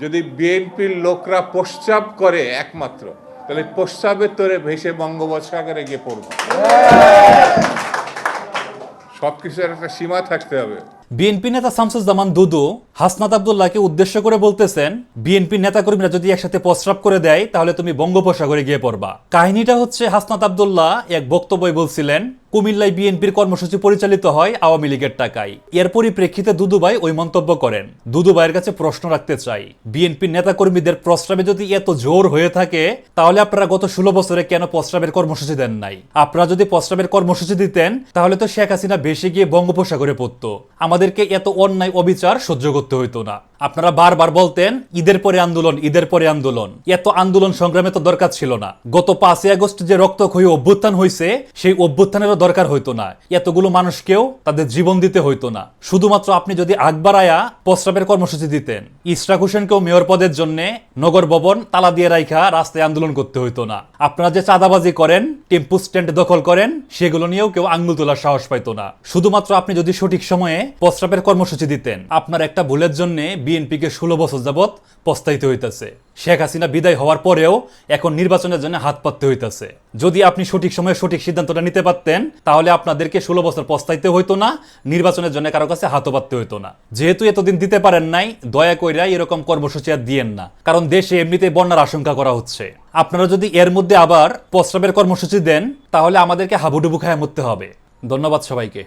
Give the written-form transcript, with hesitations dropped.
যদি বিএনপির লোকরা প্রস্রাব করে একমাত্র, তাহলে প্রস্রাবের তোরে ভেসে বঙ্গোপসাগরে গিয়ে পড়বে। সবকিছুর একটা সীমা থাকতে হবে। বিএনপি নেতা শামসুজ্জামান দুদু হাসনাত আব্দুল্লাহকে উদ্দেশ্য করে বলতেছেন, বিএনপি নেতাকর্মীরা যদি একসাথে প্রস্রাব করে দেয় তাহলে তুমি বঙ্গোপসাগরে গিয়ে পড়বা। কাহিনীটা হচ্ছে, হাসনাত আব্দুল্লাহ এক বক্তব্যে বলছিলেন কুমিল্লায় বিএনপির কর্মসূচি পরিচালিত হয় আওয়ামী লীগের টাকায়। এর পরিপ্রেক্ষিতে দুদুভাই ওই মন্তব্য করেন। দুদুভাইয়ের কাছে প্রশ্ন রাখতে চাই, বিএনপির নেতাকর্মীদের প্রস্রাবে যদি এত জোর হয়ে থাকে তাহলে আপনারা গত 16 বছরে কেন প্রস্রাবের কর্মসূচি দেন নাই? আপনারা যদি প্রস্রাবের কর্মসূচি দিতেন তাহলে তো শেখ হাসিনা বেশি গিয়ে বঙ্গোপসাগরে পড়তো, আমাদেরকে এত অন্যায় অবিচার সহ্য করতে হইতো না। আপনারা বারবার বলতেন ঈদের পরে আন্দোলন, ঈদের পরে আন্দোলন। এত আন্দোলন সংগ্রামে তো দরকার ছিল না। গত 5ই আগস্ট যে রক্তক্ষয়ী অভ্যুত্থান হয়েছে সেই অভ্যুত্থানেরও দরকার হইতো না। এতগুলো মানুষকেও তাদের জীবন দিতে হইতো না। শুধুমাত্র আপনি যদি আকবরায়া প্রস্রাবের কর্মসূচি দিতেন, ইশরাক হোসেনকেও মেয়র পদের জন্য নগর ভবন তালা দিয়ে রাইখা রাস্তায় আন্দোলন করতে হইতো না। আপনারা যে চাঁদাবাজি করেন, টেম্পু স্ট্যান্ড দখল করেন, সেগুলো নিয়েও কেউ আঙ্গুল তোলার সাহস পাইতো না। শুধুমাত্র আপনি যদি সঠিক সময়ে প্রস্রাবের কর্মসূচি দিতেন। আপনার একটা ভুলের জন্য বিএনপিকে 16 বছর যাবৎ পস্তাইতে হইতাছে। শেখ হাসিনা বিদায় হওয়ার পরেও এখন নির্বাচনের জন্য হাত পাততে হইতাছে। যদি আপনি সঠিক সময়ে সঠিক সিদ্ধান্তটা নিতে পারতেন তাহলে আপনাদেরকে 16 বছর পস্তাইতে হইতো না, নির্বাচনের জন্য কারো কাছে হাতও পাততে হইতো না। যেহেতু এতদিন দিতে পারেন নাই, দয়া কইরা এরকম কর্মসূচি আর দিয়েন না, কারণ দেশে এমনিতেই বন্যার আশঙ্কা করা হচ্ছে। আপনারা যদি এর মধ্যে আবার প্রস্রাবের কর্মসূচি দেন তাহলে আমাদেরকে হাবুডুবু খায় মরতে হবে। ধন্যবাদ সবাইকে।